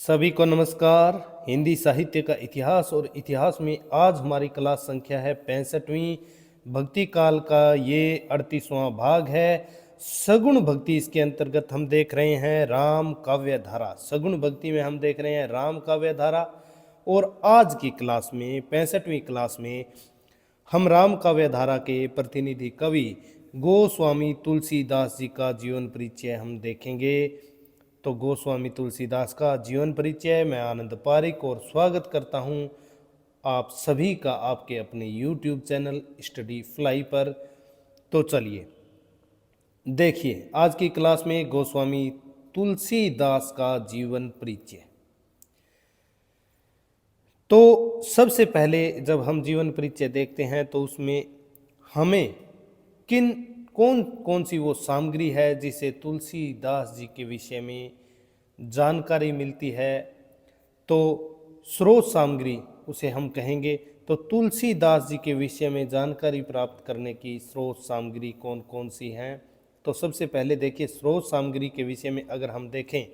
सभी को नमस्कार। हिंदी साहित्य का इतिहास और इतिहास में आज हमारी क्लास संख्या है 65वीं। भक्ति काल का ये 38वां भाग है। सगुण भक्ति इसके अंतर्गत हम देख रहे हैं राम काव्य धारा। सगुण भक्ति में हम देख रहे हैं राम काव्य धारा। और आज की क्लास में 65वीं क्लास में हम राम काव्य धारा के प्रतिनिधि कवि गोस्वामी तुलसीदास जी का जीवन परिचय हम देखेंगे। तो गोस्वामी तुलसीदास का जीवन परिचय, मैं आनंद पारिक और स्वागत करता हूं आप सभी का आपके अपने YouTube चैनल स्टडी फ्लाई पर। तो चलिए देखिए आज की क्लास में गोस्वामी तुलसीदास का जीवन परिचय। तो सबसे पहले जब हम जीवन परिचय देखते हैं तो उसमें हमें कौन कौन सी वो सामग्री है जिसे तुलसीदास जी के विषय में जानकारी मिलती है, तो स्रोत सामग्री उसे हम कहेंगे। तो तुलसीदास जी के विषय में जानकारी प्राप्त करने की स्रोत सामग्री कौन कौन सी हैं। तो सबसे पहले देखिए स्रोत सामग्री के विषय में अगर हम देखें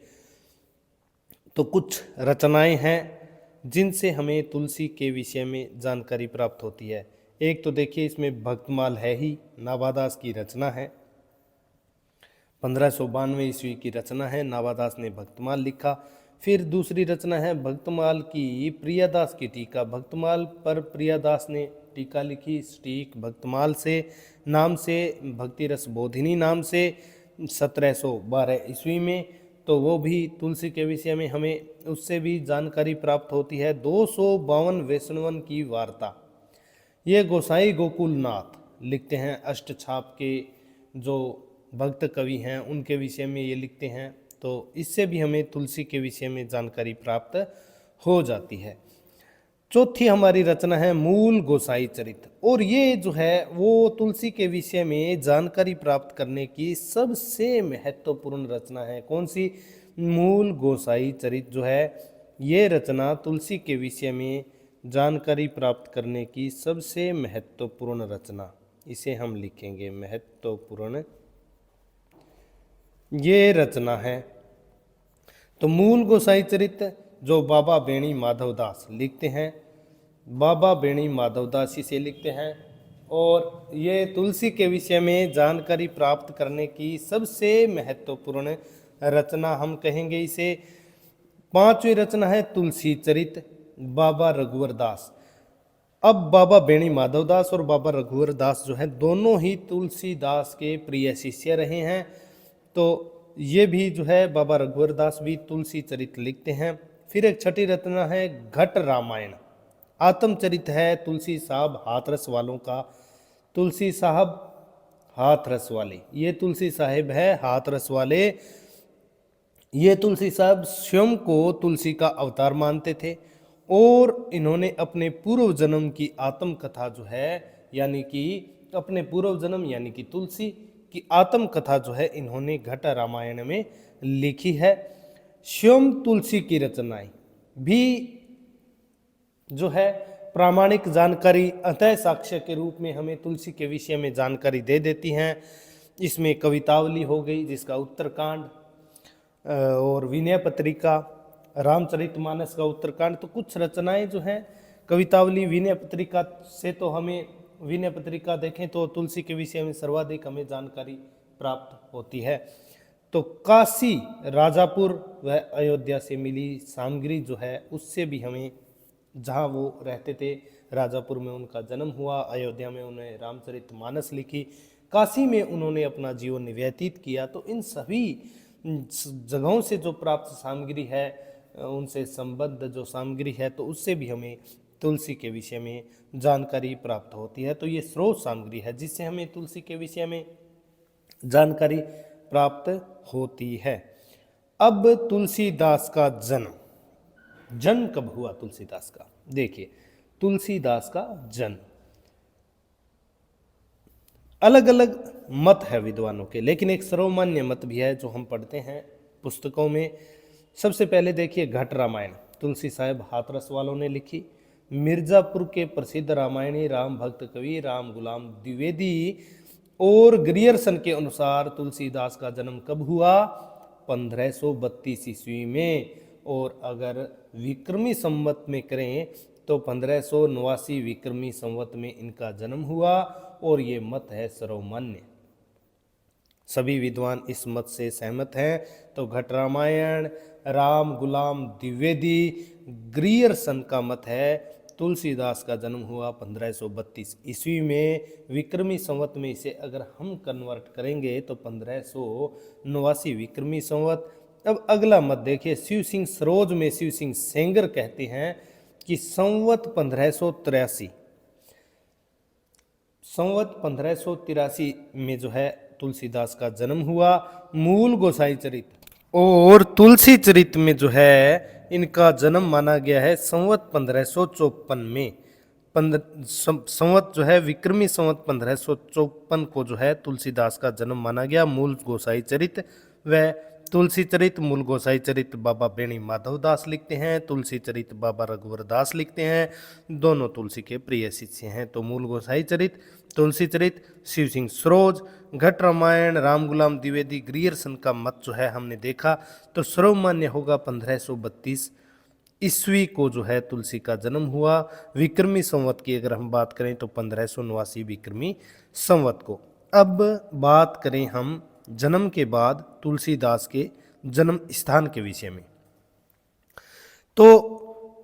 तो कुछ रचनाएं हैं जिनसे हमें तुलसी के विषय में जानकारी प्राप्त होती है। एक तो देखिए इसमें भक्तमाल है ही, नाभादास की रचना है, 1592 ईस्वी की रचना है। नाभादास ने भक्तमाल लिखा। फिर दूसरी रचना है भक्तमाल की प्रियादास की टीका। भक्तमाल पर प्रियादास ने टीका लिखी। स्टीक भक्तमाल से नाम से, भक्ति रस बोधिनी नाम से 1712 ईस्वी में। तो वो भी तुलसी के विषय में हमें उससे भी जानकारी प्राप्त होती है। 252 वैष्णवन की वार्ता, ये गोसाई गोकुलनाथ लिखते हैं। अष्टछाप के जो भक्त कवि हैं उनके विषय में ये लिखते हैं। तो इससे भी हमें तुलसी के विषय में जानकारी प्राप्त हो जाती है। चौथी हमारी रचना है मूल गोसाई चरित, और ये जो है वो तुलसी के विषय में जानकारी प्राप्त करने की सबसे महत्वपूर्ण रचना है। कौन सी? मूल गोसाई चरित जो है ये रचना तुलसी के विषय में जानकारी प्राप्त करने की सबसे महत्वपूर्ण रचना, इसे हम लिखेंगे महत्वपूर्ण ये रचना है। तो मूल गोसाई चरित जो बाबा बेणी माधवदास लिखते हैं, बाबा बेणी माधवदास इसे लिखते हैं। और ये तुलसी के विषय में जानकारी प्राप्त करने की सबसे महत्वपूर्ण रचना हम कहेंगे इसे। पांचवी रचना है तुलसी चरित बाबा रघुवर दास। अब बाबा बेणी माधवदास और बाबा रघुवर दास जो है दोनों ही तुलसीदास के प्रिय शिष्य रहे हैं। तो ये भी जो है बाबा रघुवर दास भी तुलसी चरित लिखते हैं। फिर एक छठी रचना है घट रामायण। आत्मचरित है तुलसी साहब हाथरस वालों का। तुलसी साहब हाथरस वाले, ये तुलसी साहिब है हाथरस वाले। ये तुलसी साहब स्वयं को तुलसी का अवतार मानते थे और इन्होंने अपने पूर्व जन्म की आत्म कथा जो है, यानी कि अपने पूर्व जन्म यानी कि तुलसी की आत्म कथा जो है इन्होंने घट रामायण में लिखी है। स्वयं तुलसी की रचनाएं भी जो है प्रामाणिक जानकारी अतः साक्ष्य के रूप में हमें तुलसी के विषय में जानकारी दे देती हैं। इसमें कवितावली हो गई जिसका उत्तरकांड, और विनय पत्रिका, रामचरितमानस का उत्तरकांड। तो कुछ रचनाएं जो हैं कवितावली विनय पत्रिका से, तो हमें विनय पत्रिका देखें तो तुलसी के विषय में सर्वाधिक हमें जानकारी प्राप्त होती है। तो काशी, राजापुर व अयोध्या से मिली सामग्री जो है उससे भी हमें, जहाँ वो रहते थे राजापुर में उनका जन्म हुआ, अयोध्या में उन्होंने रामचरितमानस लिखी, काशी में उन्होंने अपना जीवन व्यतीत किया। तो इन सभी जगहों से जो प्राप्त सामग्री है, उनसे संबद्ध जो सामग्री है, तो उससे भी हमें तुलसी के विषय में जानकारी प्राप्त होती है। तो ये स्रोत सामग्री है जिससे हमें तुलसी के विषय में जानकारी प्राप्त होती है। अब तुलसीदास का जन्म कब हुआ तुलसीदास का? देखिए तुलसीदास का जन्म अलग अलग मत है विद्वानों के, लेकिन एक सर्वमान्य मत भी है जो हम पढ़ते हैं पुस्तकों में। सबसे पहले देखिए घट रामायण तुलसी साहब हाथरस वालों ने लिखी। मिर्जापुर के प्रसिद्ध रामायणी राम भक्त कवि राम गुलाम द्विवेदी और ग्रियर्सन के अनुसार तुलसीदास का जन्म कब हुआ? 1532 ईस्वी में। और अगर विक्रमी संवत में करें तो 1589 विक्रमी संवत में इनका जन्म हुआ और ये मत है सर्वमान्य। सभी विद्वान इस मत से सहमत हैं। तो घट रामायण, राम गुलाम द्विवेदी, ग्रियर्सन का मत है तुलसीदास का जन्म हुआ 1532 ईस्वी में। विक्रमी संवत में इसे अगर हम कन्वर्ट करेंगे तो 1589 विक्रमी संवत। अब अगला मत देखिए, शिव सिंह सरोज में शिव सिंह सेंगर कहते हैं कि संवत 1583 में जो है तुलसीदास का जन्म हुआ। मूल गोसाई चरित और तुलसी चरित में जो है इनका जन्म माना गया है संवत 1554 में। संवत जो है विक्रमी संवत 1554 को जो है तुलसीदास का जन्म माना गया। मूल गोसाई चरित व तुलसी चरित, मूल गोसाई चरित बाबा बेणी माधव दास लिखते हैं, तुलसी चरित बाबा रघुवर दास लिखते हैं। दोनों तुलसी के प्रिय शिष्य हैं। तो मूल गोसाई चरित, तुलसी चरित, शिव सिंह सरोज, घट रामायण, राम गुलाम द्विवेदी, ग्रियर्सन का मत जो है हमने देखा। तो सर्वमान्य होगा 1532 ईस्वी को जो है तुलसी का जन्म हुआ। विक्रमी संवत की अगर हम बात करें तो 1589 विक्रमी संवत को। अब बात करें हम जन्म के बाद तुलसीदास के जन्म स्थान के विषय में। तो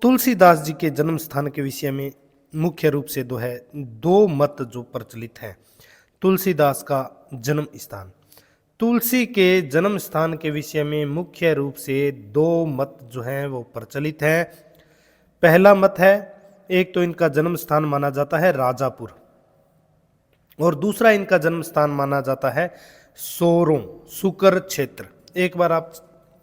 तुलसीदास जी के जन्म स्थान के विषय में मुख्य रूप से दो मत जो प्रचलित हैं। तुलसीदास का जन्म स्थान, तुलसी के जन्म स्थान के विषय में मुख्य रूप से दो मत जो हैं वो प्रचलित हैं। पहला मत है, एक तो इनका जन्म स्थान माना जाता है राजापुर और दूसरा इनका जन्म स्थान माना जाता है सोरों, सुकर क्षेत्र। एक बार आप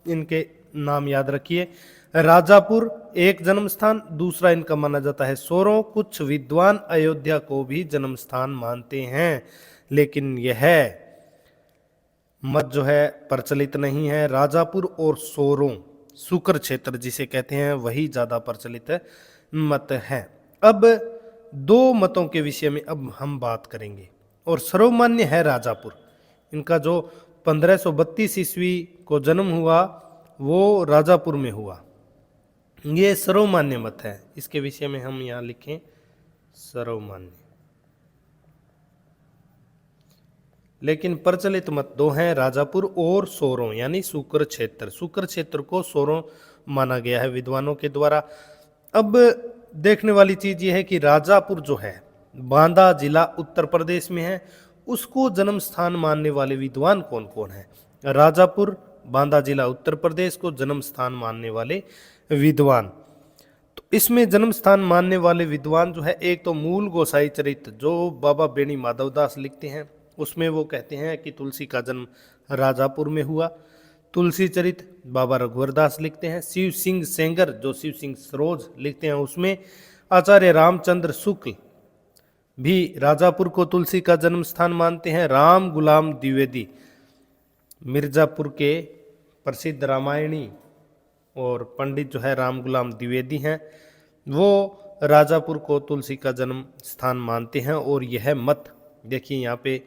इनके नाम याद रखिए, राजापुर एक जन्म स्थान, दूसरा इनका माना जाता है सोरों। कुछ विद्वान अयोध्या को भी जन्म स्थान मानते हैं, लेकिन यह मत जो है प्रचलित नहीं है। राजापुर और सोरों, सुकर क्षेत्र जिसे कहते हैं, वही ज्यादा प्रचलित मत है। अब दो मतों के विषय में अब हम बात करेंगे और सर्वमान्य है राजापुर। इनका जो 1532 ईस्वी को जन्म हुआ वो राजापुर में हुआ, ये सर्वमान्य मत है। इसके विषय में हम यहाँ लिखें सर्वमान्य। लेकिन प्रचलित मत दो हैं, राजापुर और सोरों यानी सुकर क्षेत्र। सुकर क्षेत्र को सोरों माना गया है विद्वानों के द्वारा। अब देखने वाली चीज ये है कि राजापुर जो है बांदा जिला उत्तर प्रदेश में है, उसको जन्म स्थान मानने वाले विद्वान कौन कौन है? राजापुर, बांदा जिला उत्तर प्रदेश को जन्म स्थान मानने वाले विद्वान। तो इसमें जन्म स्थान मानने वाले विद्वान जो है, एक तो मूल गोसाई चरित जो बाबा बेणी माधव दास लिखते हैं, उसमें वो कहते हैं कि तुलसी का जन्म राजापुर में हुआ। तुलसी चरित बाबा रघुवर दास लिखते हैं। शिव सिंह सेंगर जो शिव सिंह सरोज लिखते हैं, उसमें आचार्य रामचंद्र शुक्ल भी राजापुर को तुलसी का जन्म स्थान मानते हैं। राम गुलाम द्विवेदी मिर्जापुर के प्रसिद्ध रामायणी और पंडित जो है राम गुलाम द्विवेदी हैं, वो राजापुर को तुलसी का जन्म स्थान मानते हैं। और यह मत देखिए यहाँ पे,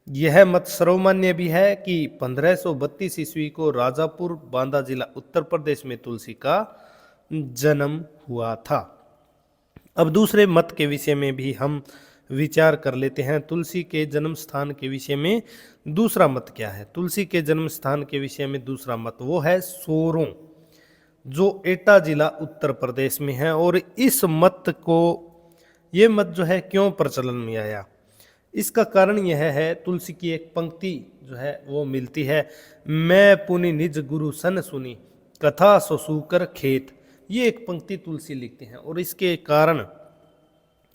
यह मत सर्वमान्य भी है कि 1532 ईस्वी को राजापुर बांदा जिला उत्तर प्रदेश में तुलसी का जन्म हुआ था। अब दूसरे मत के विषय में भी हम विचार कर लेते हैं। तुलसी के जन्म स्थान के विषय में दूसरा मत क्या है? तुलसी के जन्म स्थान के विषय में दूसरा मत वो है सोरों, जो एटा जिला उत्तर प्रदेश में है। और इस मत को, ये मत जो है क्यों प्रचलन में आया, इसका कारण यह है, तुलसी की एक पंक्ति जो है वो मिलती है, मैं पुनि निज गुरु सन सुनी कथा ससुकर खेत। ये एक पंक्ति तुलसी लिखते हैं और इसके कारण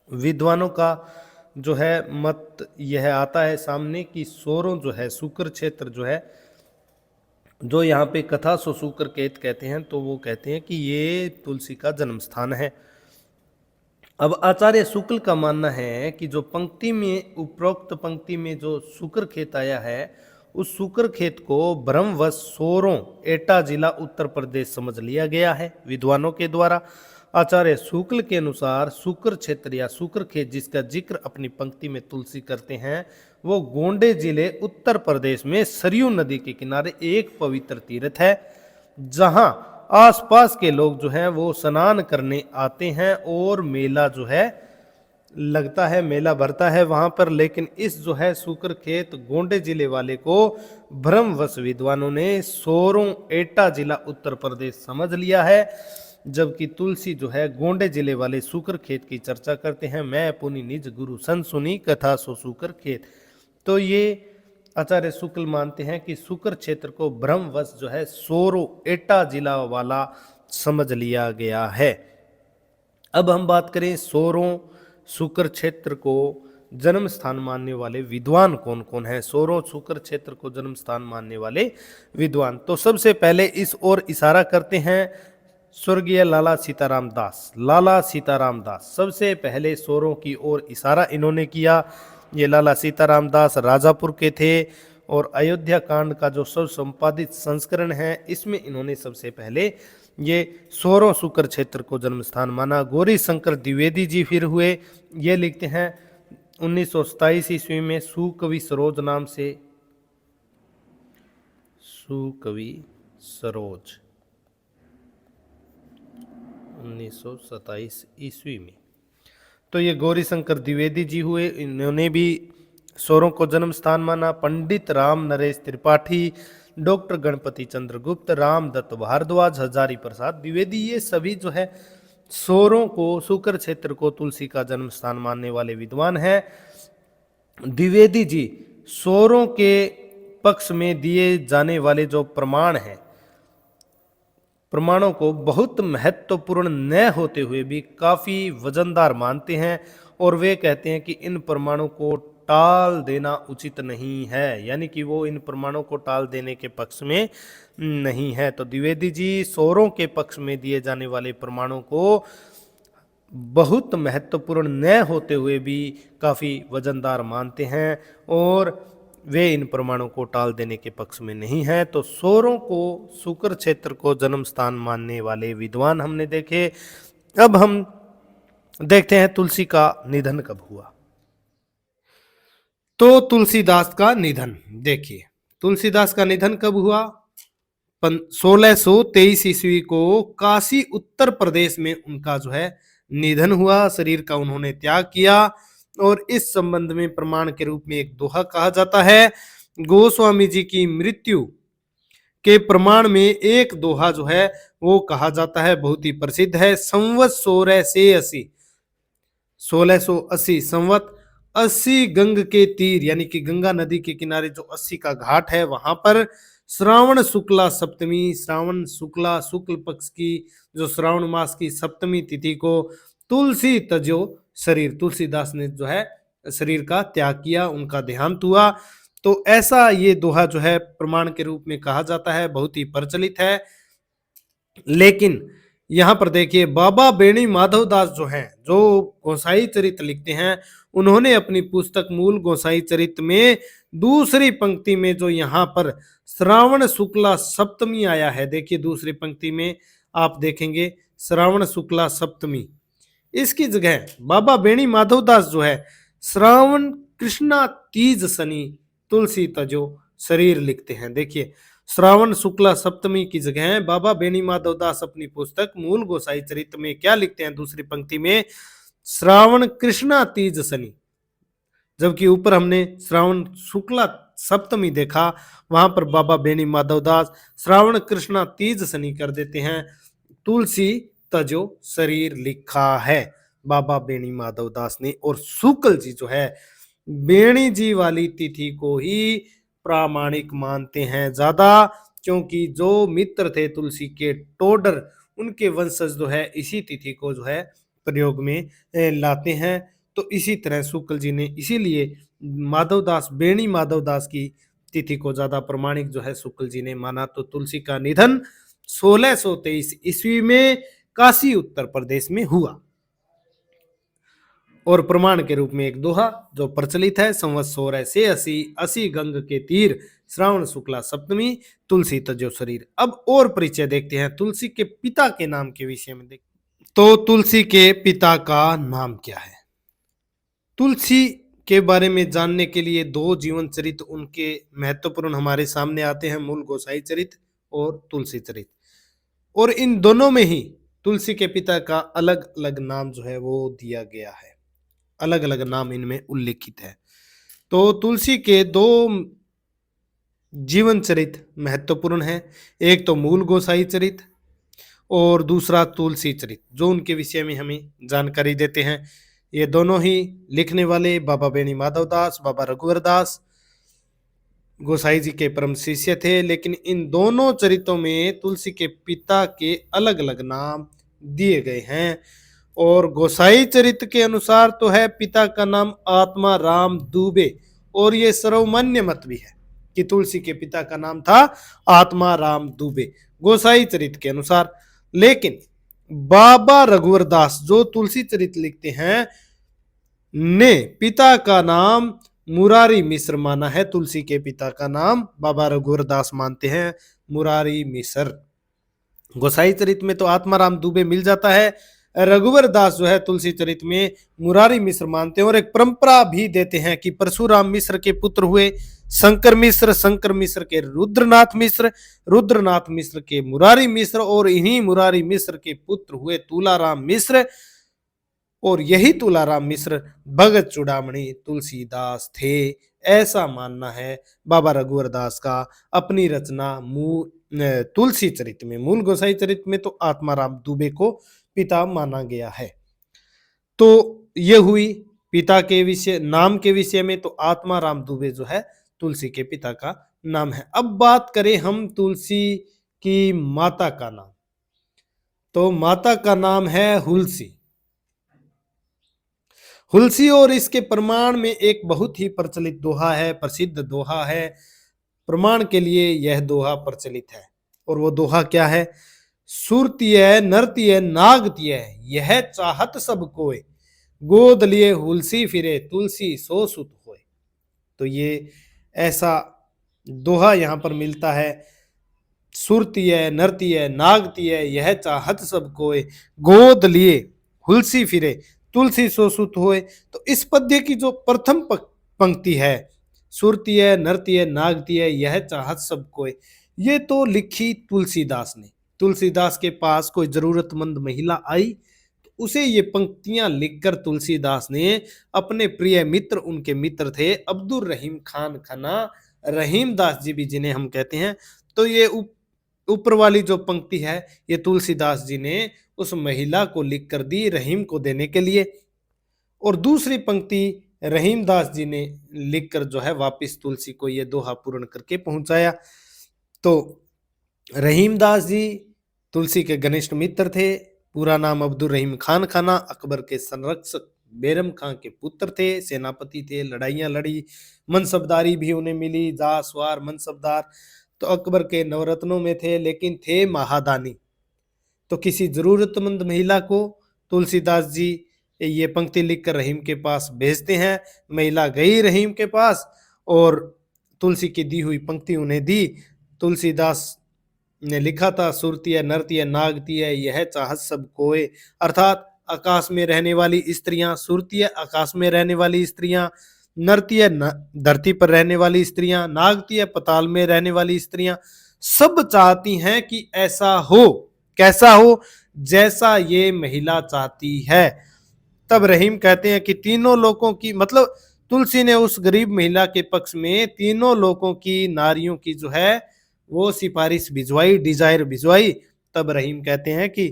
विद्वानों का जो है मत यह आता है सामने कि सोरों जो है, सुकर क्षेत्र जो है, जो यहाँ पे कथा ससुकर खेत कहते हैं, तो वो कहते हैं कि ये तुलसी का जन्म स्थान है। अब आचार्य शुक्ल का मानना है कि जो पंक्ति में, उपरोक्त पंक्ति में जो सुकर खेत आया है, उस सुकर खेत को भ्रमवश सोरों एटा जिला उत्तर प्रदेश समझ लिया गया है विद्वानों के द्वारा। आचार्य शुक्ल के अनुसार सुकर क्षेत्र या सुकर खेत जिसका जिक्र अपनी पंक्ति में तुलसी करते हैं, वो गोंडे जिले उत्तर प्रदेश में सरयू नदी के किनारे एक पवित्र तीर्थ है, जहां आसपास के लोग जो हैं वो स्नान करने आते हैं और मेला जो है लगता है, मेला भरता है वहां पर। लेकिन इस जो है सूकर खेत गोंडे जिले वाले को भ्रमवश विद्वानों ने सोरों एटा जिला उत्तर प्रदेश समझ लिया है, जबकि तुलसी जो है गोंडे जिले वाले सूकर खेत की चर्चा करते हैं। मैं पुनि निज गुरु सन सुनी कथा सो सूकर खेत। तो ये आचार्य शुक्ल मानते हैं कि सूकर क्षेत्र को भ्रमवश जो है सोरो एटा जिला वाला समझ लिया गया है। अब हम बात करें सोरों सूकर क्षेत्र को जन्म स्थान मानने वाले विद्वान कौन कौन हैं। सोरों सूकर क्षेत्र को जन्म स्थान मानने वाले विद्वान, तो सबसे पहले इस ओर इशारा करते हैं स्वर्गीय लाला सीताराम दास। लाला सीताराम दास सबसे पहले सोरों की ओर इशारा इन्होंने किया। ये लाला सीताराम दास राजापुर के थे और अयोध्या कांड का जो सब संपादित संस्करण है इसमें इन्होंने सबसे पहले ये सोरों सूकर क्षेत्र को जन्म स्थान माना। गौरी शंकर द्विवेदी जी फिर हुए, ये लिखते हैं 1927 ईस्वी में सुकवि सरोज नाम से, सुकवि सरोज 1927 ईस्वी में। तो ये गौरी शंकर द्विवेदी जी हुए, इन्होंने भी सोरों को जन्म स्थान माना। पंडित राम नरेश त्रिपाठी, डॉक्टर गणपति चंद्र गुप्त, राम दत्त भारद्वाज, हजारी प्रसाद द्विवेदी, ये सभी जो है सोरों को सूकर क्षेत्र को तुलसी का जन्म स्थान मानने वाले विद्वान हैं। द्विवेदी जी सोरों के पक्ष में दिए जाने वाले जो प्रमाण हैं, प्रमाणों को बहुत महत्वपूर्ण न होते हुए भी काफी वजनदार मानते हैं और वे कहते हैं कि इन प्रमाणों को टाल देना उचित नहीं है, यानी कि वो इन प्रमाणों को टाल देने के पक्ष में नहीं है। तो द्विवेदी जी सोरों के पक्ष में दिए जाने वाले प्रमाणों को बहुत महत्वपूर्ण न होते हुए भी काफी वजनदार मानते हैं और वे इन प्रमाणों को टाल देने के पक्ष में नहीं है। तो सोरों को सूकर क्षेत्र को जन्म स्थान मानने वाले विद्वान हमने देखे। अब हम देखते हैं तुलसी का निधन कब हुआ। तो तुलसीदास का निधन देखिए, तुलसीदास का निधन कब हुआ? 1623 ईस्वी को काशी उत्तर प्रदेश में उनका जो है निधन हुआ, शरीर का उन्होंने त्याग किया। और इस संबंध में प्रमाण के रूप में एक दोहा कहा जाता है। गोस्वामी जी की मृत्यु के प्रमाण में एक दोहा जो है वो कहा जाता है, बहुत ही प्रसिद्ध है। संवत 1680 संवत 80 गंग के तीर, यानी कि गंगा नदी के किनारे जो 80 का घाट है वहां पर श्रावण शुक्ला सप्तमी, श्रावण शुक्ला शुक्ल पक्ष की जो श्रावण मास की सप्तमी तिथि को तुलसी तजो शरीर, तुलसीदास ने जो है शरीर का त्याग किया, उनका देहांत हुआ। तो ऐसा ये दोहा जो है प्रमाण के रूप में कहा जाता है, बहुत ही प्रचलित है। लेकिन यहां पर देखिए बाबा बेणी माधव दास जो हैं, जो गोसाई चरित लिखते हैं, उन्होंने अपनी पुस्तक मूल गोसाई चरित में दूसरी पंक्ति में जो यहाँ पर श्रावण शुक्ला सप्तमी आया है, देखिए दूसरी पंक्ति में आप देखेंगे श्रावण शुक्ला सप्तमी, इसकी जगह बाबा बेणी माधव दास जो है श्रावण कृष्णा तीज शनि तुलसी तजो शरीर लिखते हैं। देखिए श्रावण शुक्ला सप्तमी की जगह बाबा बेनी माधव दास अपनी पुस्तक मूल गोसाई चरित में क्या लिखते हैं दूसरी पंक्ति में? श्रावण कृष्णा तीज शनि, जबकि ऊपर हमने श्रावण शुक्ला सप्तमी देखा, वहां पर बाबा बेनी माधव दास श्रावण कृष्णा तीज शनि कर देते हैं, तुलसी तजो शरीर लिखा है बाबा बेनी माधव दास ने। और शुक्ल जी जो है बेणी जी वाली तिथि को ही प्रामाणिक मानते हैं ज्यादा, क्योंकि जो मित्र थे तुलसी के टोडर, उनके वंशज जो है इसी तिथि को जो है प्रयोग में लाते हैं। तो इसी तरह शुक्ल जी ने इसीलिए माधवदास बेणी माधवदास की तिथि को ज्यादा प्रमाणिक जो है शुक्ल जी ने माना। तो तुलसी का निधन 1623 ईस्वी में काशी उत्तर प्रदेश में हुआ और प्रमाण के रूप में एक दोहा जो प्रचलित है, संवत 1680 गंग के तीर श्रावण शुक्ला सप्तमी तुलसी तजो शरीर। अब और परिचय देखते हैं तुलसी के पिता के नाम के विषय में। तो तुलसी के पिता का नाम क्या है? तुलसी के बारे में जानने के लिए दो जीवन चरित उनके महत्वपूर्ण हमारे सामने आते हैं, मूल गोसाई चरित और तुलसी चरित। और इन दोनों में ही तुलसी के पिता का अलग अलग नाम जो है वो दिया गया है, अलग अलग नाम इनमें उल्लेखित है। तो तुलसी के दो जीवन चरित महत्वपूर्ण है, एक तो मूल गोसाई चरित और दूसरा तुलसी चरित, जो उनके विषय में हमें जानकारी देते हैं। ये दोनों ही लिखने वाले बाबा बेणी माधवदास, बाबा रघुवर दास गोसाई जी के परम शिष्य थे, लेकिन इन दोनों चरितों में तुलसी के पिता के अलग अलग नाम दिए गए हैं। और गोसाई चरित के अनुसार तो है पिता का नाम आत्मा राम दुबे, और ये सर्वमान्य मत भी है कि तुलसी के पिता का नाम था आत्मा राम दुबे गोसाई चरित के अनुसार। लेकिन बाबा रघुवर दास जो तुलसी चरित लिखते हैं ने पिता का नाम मुरारी मिश्र माना है। तुलसी के पिता का नाम बाबा रघुवर दास मानते हैं मुरारी मिश्र। गोसाई चरित में तो आत्माराम दुबे मिल जाता है, रघुवर दास जो है तुलसी चरित में मुरारी मिश्र मानते हैं। और एक परंपरा भी देते हैं कि परशुराम मिश्र के पुत्र हुए शंकर मिश्र, शंकर मिश्र के रुद्रनाथ मिश्र, रुद्रनाथ मिश्र के मुरारी मिश्र, और इन्हीं मुरारी मिश्र के पुत्र हुए तुलाराम मिश्र, और यही तुलाराम मिश्र भगत चूड़ामणि तुलसीदास थे, ऐसा मानना है बाबा रघुवर दास का अपनी रचना तुलसी चरित में। मूल गोसाई चरित में तो आत्माराम दुबे को पिता माना गया है। तो ये हुई पिता के विषय, नाम के विषय में तो आत्माराम दुबे जो है तुलसी के पिता का नाम है। अब बात करें हम तुलसी की माता का नाम, तो माता का नाम है हुलसी। हुलसी और इसके प्रमाण में एक बहुत ही प्रचलित दोहा है, प्रसिद्ध दोहा है। प्रमाण के लिए यह दोहा प्रचलित है, और वो दोहा क्या है? सुरतीय नरतीय नागतीय यह चाहत सब कोय, गोद लिए हुलसी फिरे तुलसी सो सुत होय। तो ये ऐसा दोहा यहाँ पर मिलता है। सुरतीय नरतीय नागतीय यह चाहत सब कोय, गोद लिए हुलसी फिरे तुलसी सो सुत होए। तो इस पद्य की जो प्रथम पंक्ति है, सुरतीय नरतीय नागतीय यह चाहत सब कोय, ये तो लिखी तुलसीदास ने। तुलसीदास के पास कोई जरूरतमंद महिला आई तो उसे ये पंक्तियां लिखकर तुलसीदास ने अपने प्रिय मित्र, उनके मित्र थे अब्दुल रहीम खान खन्ना, रहीम दास जी भी जिन्हें हम कहते हैं, तो ये ऊपर वाली जो पंक्ति है ये तुलसीदास जी ने उस महिला को लिख कर दी रहीम को देने के लिए, और दूसरी पंक्ति रहीम दास जी ने लिखकर जो है वापिस तुलसी को ये दोहा पूर्ण करके पहुंचाया। तो रहीम दास जी तुलसी के घनिष्ठ मित्र थे। पूरा नाम अब्दुल रहीम खान खाना, अकबर के संरक्षक बैरम खां के पुत्र थे, सेनापति थे, लड़ाइयां लड़ी, मनसबदारी भी उन्हें मिली, जासवार मनसबदार। तो अकबर के नवरत्नों में थे, लेकिन थे महादानी। तो किसी जरूरतमंद महिला को तुलसीदास जी ये पंक्ति लिखकर रहीम के पास भेजते हैं। महिला गई रहीम के पास और तुलसी की दी हुई पंक्ति उन्हें दी। तुलसीदास ने लिखा था, सुरतीय नरतीय नागतीय यह चाहत सब कोय, अर्थात आकाश में रहने वाली स्त्रियां, सुरतीय आकाश में रहने वाली स्त्रियां, नरतीय धरती पर रहने वाली स्त्रियां, नागतीय पताल में रहने वाली स्त्रियां, सब चाहती हैं कि ऐसा हो। कैसा हो? जैसा ये महिला चाहती है। तब रहीम कहते हैं कि तीनों लोगों की, मतलब तुलसी ने उस गरीब महिला के पक्ष में तीनों लोगों की नारियों की जो है वो सिफारिश भिजवाई, डिजायर भिजवाई। तब रहीम कहते हैं कि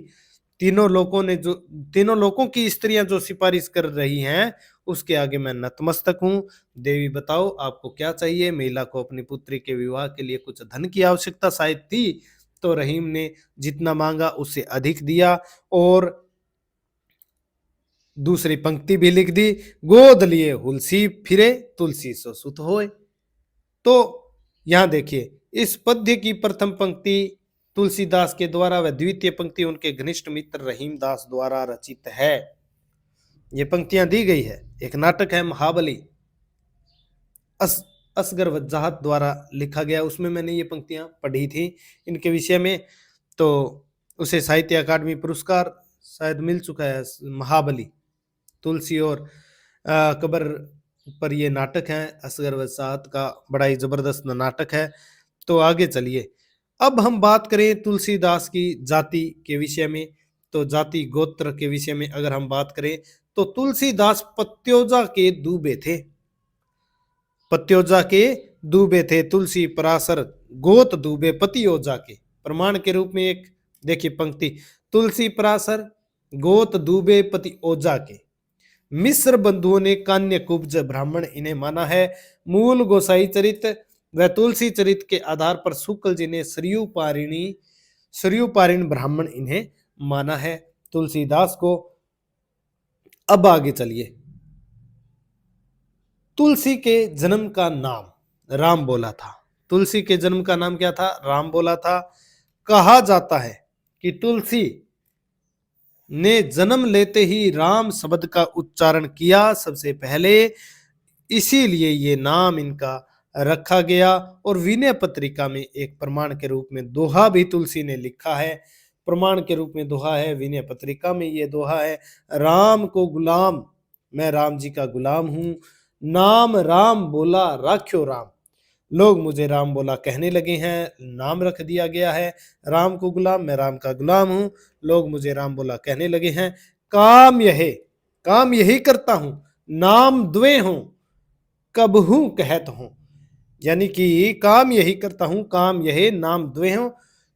तीनों लोगों की स्त्रियां जो सिफारिश कर रही हैं उसके आगे मैं नतमस्तक हूं। देवी बताओ आपको क्या चाहिए? महिला को अपनी पुत्री के विवाह के लिए कुछ धन की आवश्यकता शायद थी, तो रहीम ने जितना मांगा उससे अधिक दिया, और दूसरी पंक्ति भी लिख दी, गोद लिए हुलसी फिरे तुलसी सो सुत होए। तो यहां देखिए, इस पद्य की प्रथम पंक्ति तुलसीदास के द्वारा व द्वितीय पंक्ति उनके घनिष्ठ मित्र रहीम दास द्वारा रचित है। ये पंक्तियां दी गई है। एक नाटक है महाबली, असगर वजाहत द्वारा लिखा गया, उसमें मैंने ये पंक्तियां पढ़ी थी इनके विषय में। तो उसे साहित्य अकादमी पुरस्कार शायद मिल चुका है। महाबली तुलसी और अकबर पर ये नाटक है, असगर वजाहत का बड़ा ही जबरदस्त नाटक है। तो आगे चलिए, अब हम बात करें तुलसीदास की जाति के विषय में, तो जाति गोत्र के विषय में अगर हम बात करें तो तुलसीदास पत्योजा के दूबे थे। पत्योजा के दूबे थे। तुलसी पराशर गोत दूबे पति ओजा के। प्रमाण के रूप में एक देखिए पंक्ति, तुलसी पराशर गोत दूबे पति ओजा के। मिस्र बंधुओं ने कान्य कुब्ज ब्राह्मण इन्हें माना है। मूल गोसाई चरित व तुलसी चरित के आधार पर शुक्ल जी ने सरयू पारिण ब्राह्मण इन्हें माना है तुलसीदास को। अब आगे चलिए। तुलसी के जन्म का नाम राम बोला था। तुलसी के जन्म का नाम क्या था? राम बोला था। कहा जाता है कि तुलसी ने जन्म लेते ही राम शब्द का उच्चारण किया सबसे पहले, इसीलिए ये नाम इनका रखा गया। और विनय पत्रिका में एक प्रमाण के रूप में दोहा भी तुलसी ने लिखा है। प्रमाण के रूप में दोहा है, विनय पत्रिका में ये दोहा है, राम को गुलाम, मैं राम जी का गुलाम हूं, नाम राम बोला राख्यो राम, लोग मुझे राम बोला कहने लगे हैं, नाम रख दिया गया है। राम को गुलाम, मैं राम का गुलाम हूं, लोग मुझे राम बोला कहने लगे हैं। काम यही करता हूं, नाम द्वे हों कबहू कहत हूं। यानी कि काम यही करता हूं, काम यही नाम द्वे हों,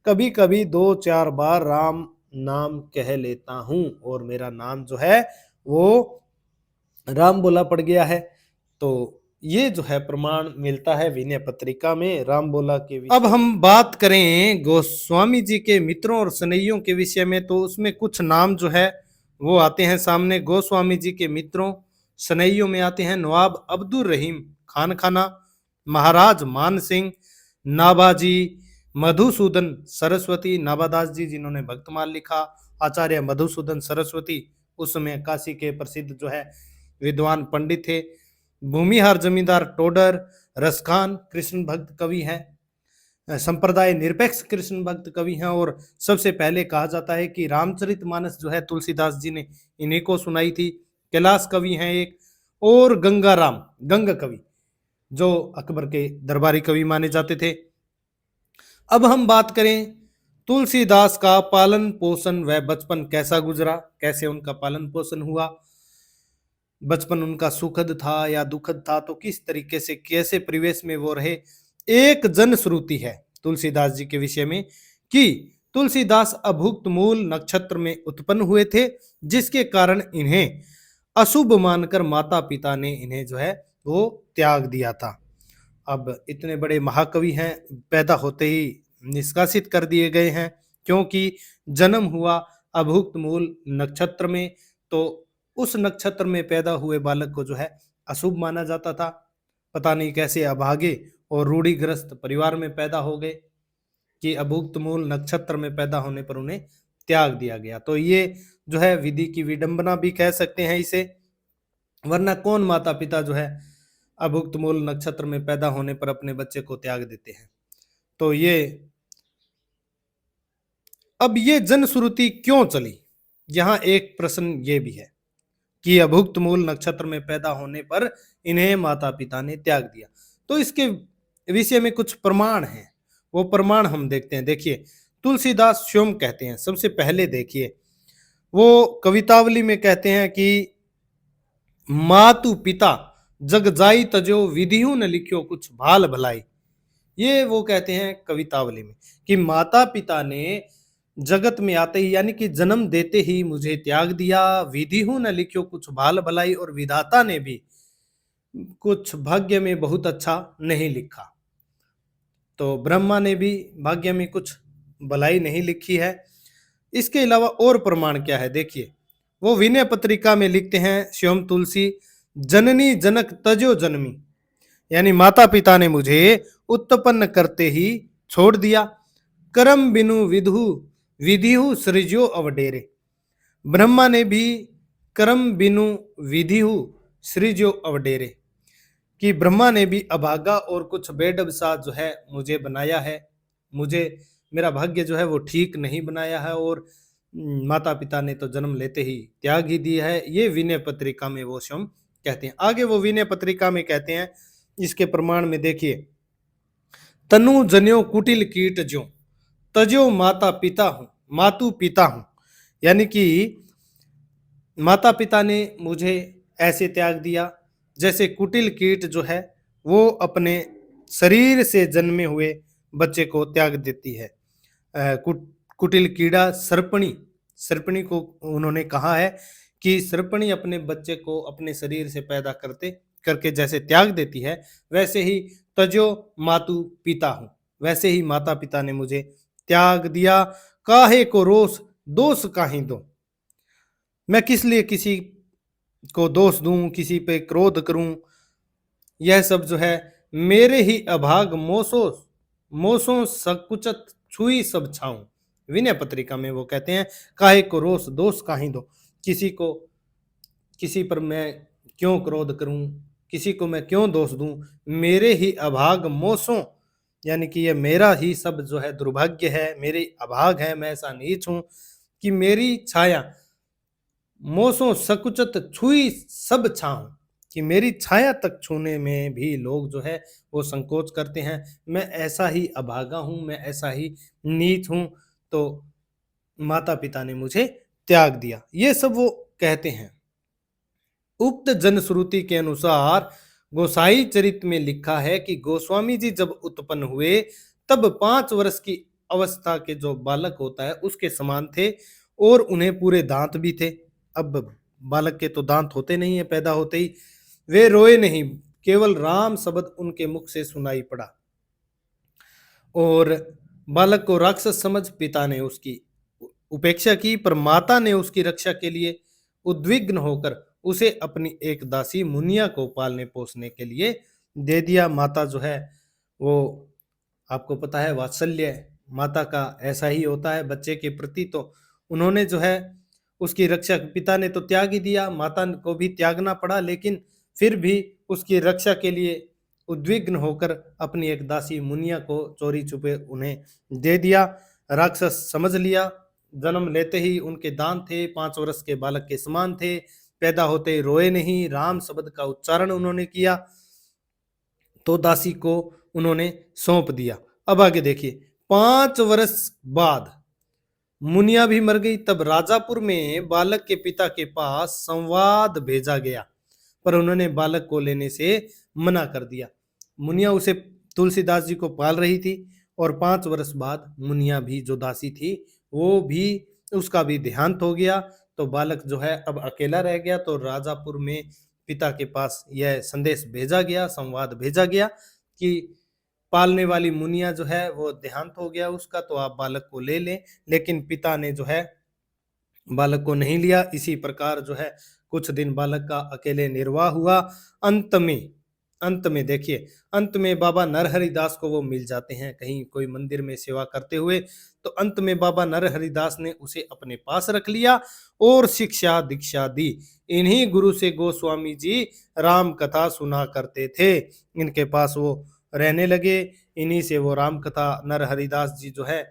कभी कभी 2-4 बार राम नाम कह लेता हूं और मेरा नाम जो है वो राम बोला पड़ गया है। तो ये जो है प्रमाण मिलता है विनय पत्रिका में राम बोला के विषय। अब हम बात करें गोस्वामी जी के मित्रों और स्नेहियों के विषय में, तो उसमें कुछ नाम जो है वो आते हैं सामने। गोस्वामी जी के मित्रों स्नेहियों में आते हैं नवाब अब्दुल रहीम खान खाना, महाराज मान सिंह, नाभाजी, मधुसूदन सरस्वती, नाभादास जी जिन्होंने भक्तमाल लिखा, आचार्य मधुसूदन सरस्वती उस समय काशी के प्रसिद्ध जो है विद्वान पंडित थे। भूमिहार जमींदार टोडर, रसखान कृष्ण भक्त कवि हैं, संप्रदाय निरपेक्ष कृष्ण भक्त कवि हैं। और सबसे पहले कहा जाता है कि रामचरितमानस जो है तुलसीदास जी ने इन्हीं को सुनाई थी। कैलाश कवि हैं एक, और गंगाराम गंगा कवि जो अकबर के दरबारी कवि माने जाते थे। अब हम बात करें तुलसीदास का पालन पोषण व बचपन कैसा गुजरा, कैसे उनका पालन पोषण हुआ, बचपन उनका सुखद था या दुखद था, तो किस तरीके से कैसे परिवेश में वो रहे। एक जनश्रुति है तुलसीदास जी के विषय में कि तुलसीदास अभुक्त मूल नक्षत्र में उत्पन्न हुए थे, जिसके कारण इन्हें अशुभ मानकर माता पिता ने इन्हें जो है वो त्याग दिया था। अब इतने बड़े महाकवि हैं, पैदा होते ही निष्कासित कर दिए गए हैं, क्योंकि जन्म हुआ अभुक्त मूल नक्षत्र में, तो उस नक्षत्र में पैदा हुए बालक को जो है अशुभ माना जाता था। पता नहीं कैसे अभागे और रूढ़िग्रस्त परिवार में पैदा हो गए कि अभुक्त मूल नक्षत्र में पैदा होने पर उन्हें त्याग दिया गया। तो ये जो है विधि की विडंबना भी कह सकते हैं इसे, वरना कौन माता पिता जो है अभुक्त मूल नक्षत्र में पैदा होने पर अपने बच्चे को त्याग देते हैं। तो ये अब ये जनश्रुति क्यों चली, यहां एक प्रश्न ये भी है कि अभुक्त मूल नक्षत्र में पैदा होने पर इन्हें माता पिता ने त्याग दिया। तो इसके विषय में कुछ प्रमाण हैं, वो प्रमाण हम देखते हैं। देखिए तुलसीदास स्वयं कहते हैं, सबसे पहले देखिए वो कवितावली में कहते हैं कि मातु पिता जग जाई तजो विधिहु न लिखियो कुछ भाल भलाई। ये वो कहते हैं कवितावली में कि माता पिता ने जगत में आते ही यानी कि जन्म देते ही मुझे त्याग दिया, विधिहु न लिखियो कुछ भाल भलाई, और विधाता ने भी कुछ भाग्य में बहुत अच्छा नहीं लिखा। तो ब्रह्मा ने भी भाग्य में कुछ भलाई नहीं लिखी है। इसके अलावा और प्रमाण क्या है, देखिए वो विनय पत्रिका में लिखते हैं स्वयं तुलसी, जननी जनक तजो जन्मी, यानी माता पिता ने मुझे उत्पन्न करते ही छोड़ दिया। कर्म बिनु विधु विधिहु सृजो अवडेरे, ब्रह्मा ने भी कर्म बिनु विधिहु सृजो अवडेरे, कि ब्रह्मा ने भी अभागा और कुछ बेडबसा जो है मुझे बनाया है, मुझे मेरा भाग्य जो है वो ठीक नहीं बनाया है, और माता पिता ने तो जन्म लेते ही त्याग ही दिया है। ये विनय पत्रिका में वो स्वयं कहते हैं। आगे वो विनय पत्रिका में कहते हैं, इसके प्रमाण में देखिए, तनु जन्यो कुटिल कीट ज्यों, तजो माता पिता हूँ, मातु पिता हूँ, यानी कि माता पिता ने मुझे ऐसे त्याग दिया जैसे कुटिल कीट जो है वो अपने शरीर से जन्मे हुए बच्चे को त्याग देती है। कुटिल कीड़ा सर्पणी, सर्पणी को उन्होंने कहा है कि सर्पणी अपने बच्चे को अपने शरीर से पैदा करते करके जैसे त्याग देती है, वैसे ही तजो मातु पिता हूँ, वैसे ही माता पिता ने मुझे त्याग दिया। काहे को रोष दोष काहे दो, मैं किस लिए किसी को दोष दूं, किसी पे क्रोध करूं, यह सब जो है मेरे ही अभाग मोसो मोसो सकुचत छुई सब छाऊं। विनय पत्रिका में वो कहते हैं काहे को रोष दोष काहे दो, किसी को किसी पर मैं क्यों क्रोध करूं, किसी को मैं क्यों दोष दूं, मेरे ही अभाग मोसों, यानी कि ये मेरा ही सब जो है दुर्भाग्य है, मेरे अभाग है, मैं ऐसा नीच हूं कि मेरी छाया मोसों सकुचत छुई सब छाऊं, कि मेरी छाया तक छूने में भी लोग जो है वो संकोच करते हैं। मैं ऐसा ही अभागा हूं, मैं ऐसा ही नीच हूं, तो माता पिता ने मुझे त्याग दिया, ये सब वो कहते हैं। उक्त जनश्रुति के अनुसार गोसाई चरित में लिखा है कि गोस्वामी जी जब उत्पन्न हुए तब 5 वर्ष की अवस्था के जो बालक होता है उसके समान थे और उन्हें पूरे दांत भी थे। अब बालक के तो दांत होते नहीं है पैदा होते ही। वे रोए नहीं, केवल राम शब्द उनके मुख से सुनाई पड़ा और बालक को राक्षस समझ पिता ने उसकी उपेक्षा की, पर माता ने उसकी रक्षा के लिए उद्विग्न होकर उसे अपनी एक दासी मुनिया को पालने पोसने के लिए दे दिया। माता जो है वो आपको पता है वात्सल्य माता का ऐसा ही होता है बच्चे के प्रति, तो उन्होंने जो है उसकी रक्षा, पिता ने तो त्याग ही दिया, माता को भी त्यागना पड़ा, लेकिन फिर भी उसकी रक्षा के लिए उद्विग्न होकर अपनी एक दासी मुनिया को चोरी छुपे उन्हें दे दिया। राक्षस समझ लिया, जन्म लेते ही उनके दांत थे, 5 वर्ष के बालक के समान थे, पैदा होते ही रोए नहीं, राम शब्द का उच्चारण उन्होंने किया, तो दासी को उन्होंने सौंप दिया। अब आगे देखिए, 5 वर्ष बाद मुनिया भी मर गई। तब राजापुर में बालक के पिता के पास संवाद भेजा गया, पर उन्होंने बालक को लेने से मना कर दिया। मुनिया उसे तुलसीदास जी को पाल रही थी और 5 वर्ष बाद मुनिया भी जो दासी थी वो भी, उसका भी देहांत हो गया, तो बालक जो है अब अकेला रह गया। तो राजापुर में पिता के पास यह संदेश भेजा गया, संवाद भेजा गया कि पालने वाली मुनिया जो है वो देहांत हो गया उसका, तो आप बालक को ले लें। लेकिन पिता ने जो है बालक को नहीं लिया। इसी प्रकार जो है कुछ दिन बालक का अकेले निर्वाह हुआ। अंत में देखिए, अंत में बाबा नरहरिदास को वो मिल जाते हैं कहीं कोई मंदिर में सेवा करते हुए, तो अंत में बाबा नरहरिदास ने उसे अपने पास रख लिया और शिक्षा दीक्षा दी। इन्हीं गुरु से गोस्वामी जी राम कथा सुना करते थे, इनके पास वो रहने लगे, इन्हीं से वो राम कथा, नरहरिदास जी जो है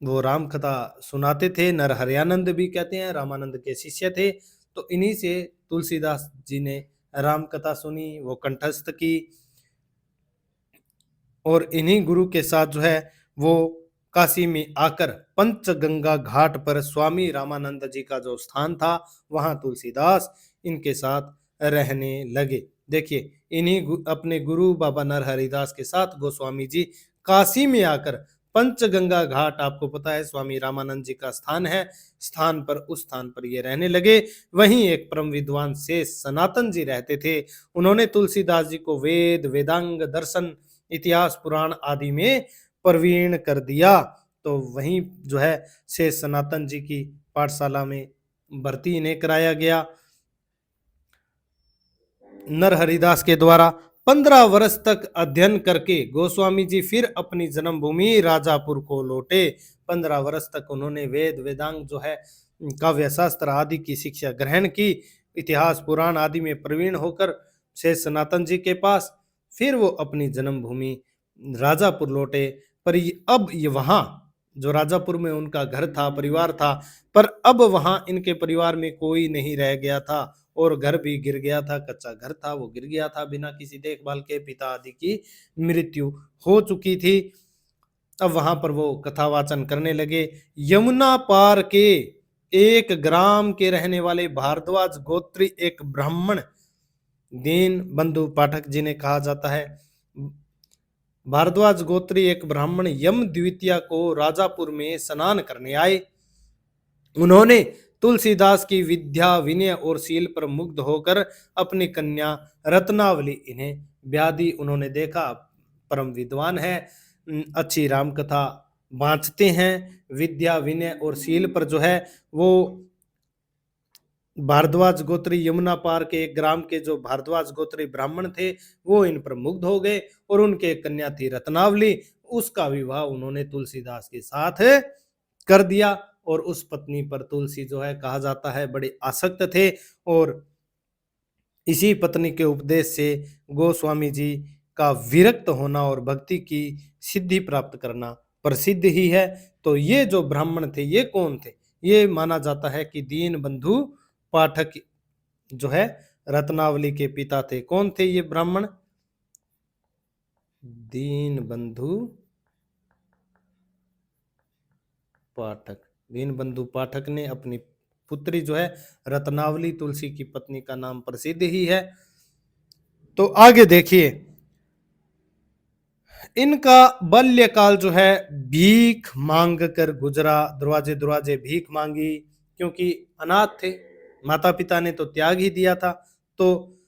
वो राम कथा सुनाते थे। नरहरियानंद भी कहते हैं, रामानंद के शिष्य थे, तो इन्हीं से तुलसीदास जी ने राम कथा सुनी, वो कंठस्थ की, और इन्हीं गुरु के साथ जो है वो काशी में आकर पंचगंगा घाट पर स्वामी रामानंद जी का जो स्थान था वहां तुलसीदास इनके साथ रहने लगे। देखिए, इन्हीं अपने गुरु बाबा नरहरिदास के साथ गोस्वामी जी काशी में आकर पंचगंगा घाट, आपको पता है स्वामी रामानंद जी का स्थान है, स्थान पर, उस स्थान पर ये रहने लगे। वहीं एक परम विद्वान शेष सनातन जी रहते थे। उन्होंने तुलसीदास जी को वेद, वेदांग, दर्शन, इतिहास, पुराण आदि में प्रवीण कर दिया। तो वहीं जो है शेष सनातन जी की पाठशाला में भर्ती इन्हें कराया गया। नरहरिदास के द्वारा 15 वर्ष तक अध्ययन करके गोस्वामी जी फिर अपनी जन्मभूमि राजापुर को लौटे। 15 वर्ष तक उन्होंने वेद, वेदांग जो है काव्य शास्त्र आदि की शिक्षा ग्रहण की, इतिहास, पुराण आदि में प्रवीण होकर शेष सनातन जी के पास फिर वो अपनी जन्मभूमि राजापुर लौटे। पर अब ये वहां जो राजापुर में उनका घर था, परिवार था, पर अब वहां इनके परिवार में कोई नहीं रह गया था और घर भी गिर गया था, कच्चा घर था वो गिर गया था बिना किसी देखभाल के, पिता आदि की मृत्यु हो चुकी थी। अब वहां पर वो कथावाचन करने लगे। यमुना पार के एक ग्राम के रहने वाले भारद्वाज गोत्री एक ब्राह्मण, दीन बंधु पाठक जिन्हें कहा जाता है, भारद्वाज गोत्री एक ब्राह्मण यम द्वितीया को राजापुर में स्नान करने आए। उन्होंने तुलसीदास की विद्या, विनय और शील पर मुग्ध होकर अपनी कन्या रत्नावली, इन्हें ब्याह दी। उन्होंने देखा परम विद्वान है, अच्छी राम कथा बांचते हैं, विद्या, विनय और शील पर जो है वो भारद्वाज गोत्री यमुना पार के एक ग्राम के जो भारद्वाज गोत्री ब्राह्मण थे वो इन पर मुग्ध हो गए और उनके एक कन्या थी रत्नावली, उसका विवाह उन्होंने तुलसीदास के साथ कर दिया। और उस पत्नी पर तुलसी जो है कहा जाता है बड़े आसक्त थे, और इसी पत्नी के उपदेश से गोस्वामी जी का विरक्त होना और भक्ति की सिद्धि प्राप्त करना प्रसिद्ध ही है। तो ये जो ब्राह्मण थे ये कौन थे? ये माना जाता है कि दीन बंधु पाठक जो है रत्नावली के पिता थे। कौन थे ये ब्राह्मण? दीन बंधु पाठक। दीन बंधु पाठक ने अपनी पुत्री जो है रत्नावली, तुलसी की पत्नी का नाम प्रसिद्ध ही है। तो आगे देखिए, इनका बाल्यकाल जो है भीख मांग कर गुजरा, दरवाजे दरवाजे भीख मांगी, क्योंकि अनाथ थे, माता पिता ने तो त्याग ही दिया था। तो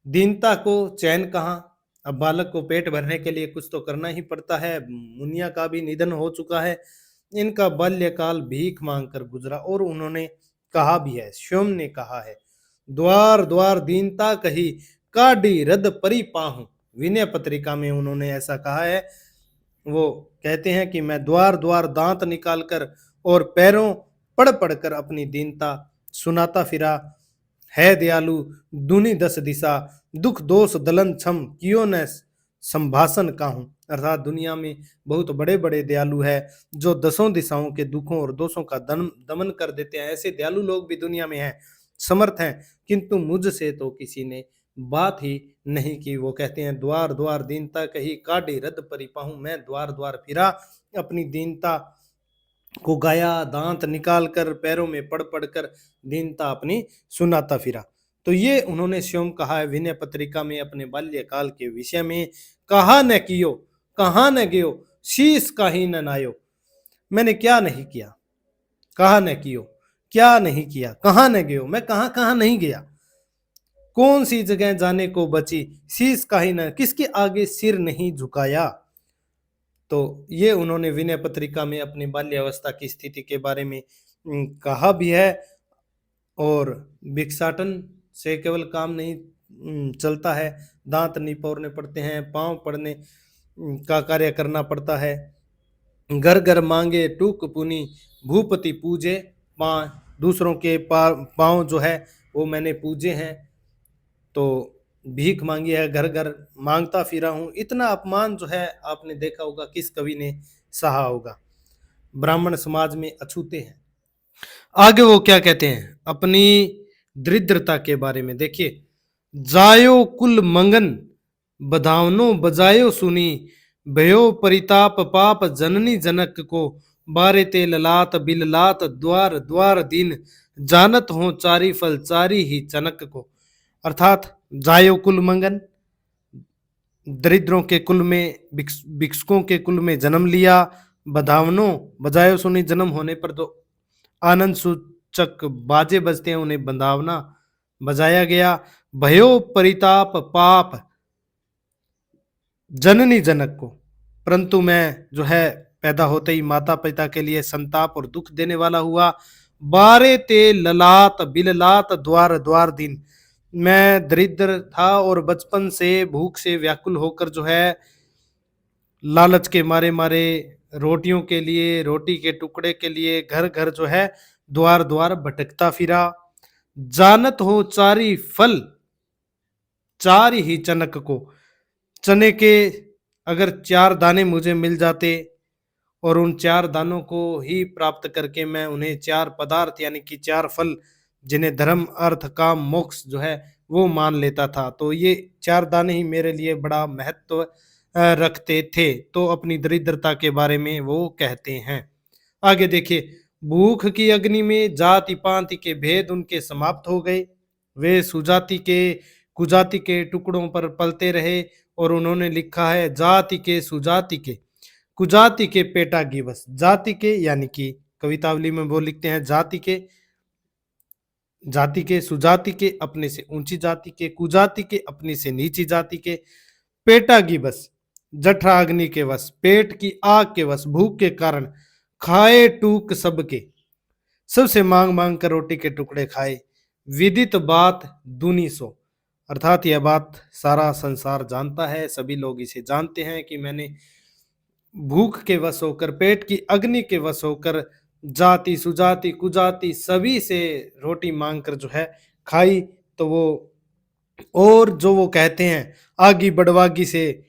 दीनता को चैन कहाँ, अब बालक को पेट भरने के लिए कुछ तो करना ही पड़ता है, मुनिया का भी निधन हो चुका है। इनका बाल्यकाल भीख मांग कर गुजरा, और उन्होंने कहा भी है, स्वयं ने कहा है, द्वार द्वार दीनता कही, काडी रद परी पाहूं। विनय पत्रिका में उन्होंने ऐसा कहा है। वो कहते हैं कि मैं द्वार द्वार दांत निकालकर और पैरों पड़ पड़कर अपनी दीनता सुनाता फिरा, है दयालु दुनि दस दिशा, दुख दोष दलन छम कियो न संभाषण काहूं। अर्थात दुनिया में बहुत बड़े बड़े दयालु है जो दसों दिशाओं के दुखों और दोषों का दमन कर देते हैं। ऐसे दयालु लोग भी दुनिया में हैं, समर्थ हैं, किंतु मुझसे तो किसी ने बात ही नहीं की। वो कहते हैं द्वार द्वार दीनता कही, काढ़ी रद परी पाहूं। मैं द्वार द्वार फिरा, अपनी दीनता को गाया, दांत निकाल कर पैरों में पड़ पड़ कर दीनता अपनी सुनाता फिरा। तो ये उन्होंने स्वयं कहा है विनय पत्रिका में अपने बाल्यकाल के विषय में। कहा न कियो कहाँ न गयो, शीश का ही न नायो। मैंने क्या नहीं किया, कहा न कियो, क्या नहीं किया, कहाँ न गयो, मैं कहाँ कहाँ नहीं गया, कौन सी जगह जाने को बची, शीश का ही न, किसके आगे सिर नहीं झुकाया। तो ये उन्होंने विनय पत्रिका में अपनी बाल्यावस्था की स्थिति के बारे में कहा भी है। और भिक्षाटन से केवल काम नहीं चलता है, दांत निपोरने पड़ते हैं, पांव पड़ने का कार्य करना पड़ता है। घर घर मांगे टूक पुनी, भूपति पूजे पांव। दूसरों के पांव जो है वो मैंने पूजे हैं, तो भीख मांगी है, घर घर मांगता फिरा हूं। इतना अपमान जो है आपने देखा होगा किस कवि ने सहा होगा। ब्राह्मण समाज में अछूते हैं। आगे वो क्या कहते हैं अपनी दरिद्रता के बारे में, देखिए, जायो कुल मंगन बधावनो बजायो सुनी, भयो परिताप पाप जननी जनक को, बारे ते ललात बिललात द्वार द्वार दिन, जानत हो चारी फल चारी ही चनक को। अर्थात जायो कुल मंगन, दरिद्रों के कुल में, भिक्षुकों के कुल में जन्म लिया, बधावनो बजायो सुनी, जन्म होने पर तो आनंद सूचक बाजे बजते हैं, उन्हें बंधावना बजाया गया। भयो परिताप पाप जननी जनक को, परंतु मैं जो है पैदा होते ही माता पिता के लिए संताप और दुख देने वाला हुआ। बारे ते ललात बिललात द्वार द्वार दिन, मैं दरिद्र था और बचपन से भूख से व्याकुल होकर जो है लालच के मारे मारे रोटियों के लिए, रोटी के टुकड़े के लिए घर घर जो है द्वार द्वार भटकता फिरा। जानत हो चारी फल चार ही चनक को, चने के अगर 4 दाने मुझे मिल जाते और उन 4 दानों को ही प्राप्त करके मैं उन्हें 4 पदार्थ यानी कि 4 फल जिन्हें धर्म अर्थ काम मोक्ष जो है वो मान लेता था, तो ये 4 दाने ही मेरे लिए बड़ा महत्व रखते थे। तो अपनी दरिद्रता के बारे में वो कहते हैं। आगे देखिए, भूख की अग्नि में जाति पाति के भेद उनके समाप्त हो गए। वे सुजाति के कुजाति के टुकड़ों पर पलते रहे। और उन्होंने लिखा है, जाति के सुजाति के कुजाति के पेटा गिवस। जाति के यानी कि कवितावली में वो लिखते हैं, जाति के सुजाति के अपने से ऊंची जाति के, कुजाति के अपनी से नीची जाति के, पेटा गिवस जठरा अग्नि के वश, पेट की आग के वश, भूख के कारण खाए टूक सबके, सबसे मांग मांग कर रोटी के टुकड़े खाए। विदित बात दूनी सो, अर्थात यह बात सारा संसार जानता है, सभी लोग इसे जानते हैं कि मैंने भूख के वश होकर, पेट की अग्नि के वश होकर, जाति सुजाति कुजाति सभी से रोटी मांग कर जो है खाई। तो वो, और जो वो कहते हैं, आगी बड़वागी से,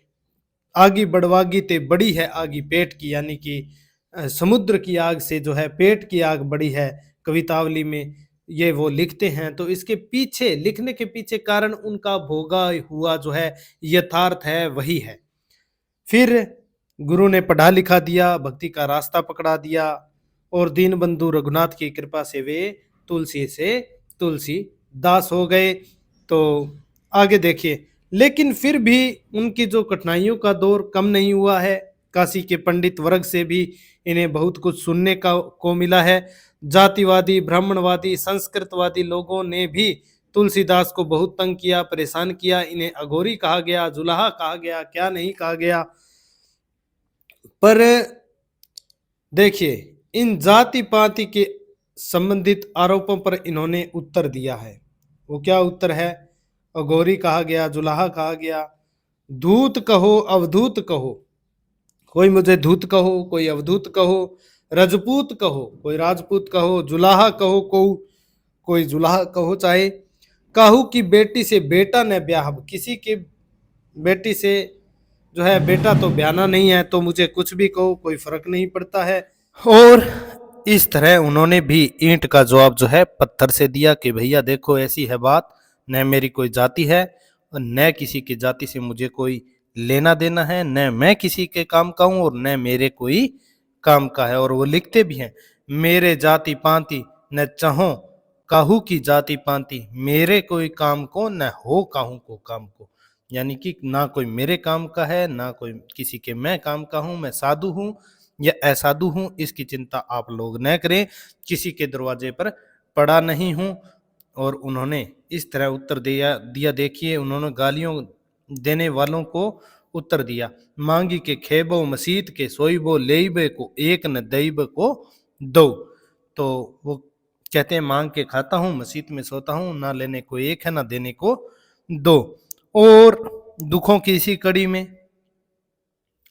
आगी बड़वागी ते बड़ी है आगी पेट की, यानी कि समुद्र की आग से जो है पेट की आग बड़ी है, कवितावली में ये वो लिखते हैं। तो इसके पीछे, लिखने के पीछे कारण उनका भोगा हुआ जो है यथार्थ है, वही है। फिर गुरु ने पढ़ा लिखा दिया, भक्ति का रास्ता पकड़ा दिया, और दीनबंधु रघुनाथ की कृपा से वे तुलसी से तुलसी दास हो गए। तो आगे देखिए, लेकिन फिर भी उनकी जो कठिनाइयों का दौर कम नहीं हुआ है। काशी के पंडित वर्ग से भी इन्हें बहुत कुछ सुनने को मिला है। जातिवादी, ब्राह्मणवादी, संस्कृतवादी लोगों ने भी तुलसीदास को बहुत तंग किया, परेशान किया। इन्हें अघोरी कहा गया, जुलाहा कहा गया, क्या नहीं कहा गया। पर देखिए, इन जाति पाति के संबंधित आरोपों पर इन्होंने उत्तर दिया है। वो क्या उत्तर है? अघोरी कहा गया, जुलाहा कहा गया, धूत कहो अवधूत कहो, कोई मुझे धूत कहो, कोई अवधूत कहो, रजपूत कहो, कोई राजपूत कहो, जुलाहा कहो, कोई जुलाहा कहो, चाहे काहू की बेटी से बेटा न ब्याह, किसी के बेटी से जो है बेटा तो ब्याना नहीं है, तो मुझे कुछ भी कहो, कोई फर्क नहीं पड़ता है। और इस तरह उन्होंने भी ईंट का जवाब जो है पत्थर से दिया कि भैया देखो ऐसी है बात, न मेरी कोई जाति है और न किसी की जाति से मुझे कोई लेना देना है, न मैं किसी के काम का हूं और न मेरे कोई काम का है। और वो लिखते भी हैं, मेरे जाति पांति न चाहो काहू की जाति पांति, मेरे कोई काम को न हो काहू को काम को, यानी कि ना कोई मेरे काम का है, ना कोई किसी के मैं काम का हूं, मैं साधु हूं या असाधु हूं, इसकी चिंता आप लोग न करें, किसी के दरवाजे पर पड़ा नहीं हूं। और उन्होंने इस तरह उत्तर दिया। देखिए, उन्होंने गालियों देने वालों को उत्तर दिया, मांगी के खेबो मसीत के सोईबो लेइबे को एक न दैब को दो। तो वो कहते हैं, मांग के खाता हूं, मसीत में सोता हूं, ना लेने को एक है ना देने को दो। और दुखों की इसी कड़ी में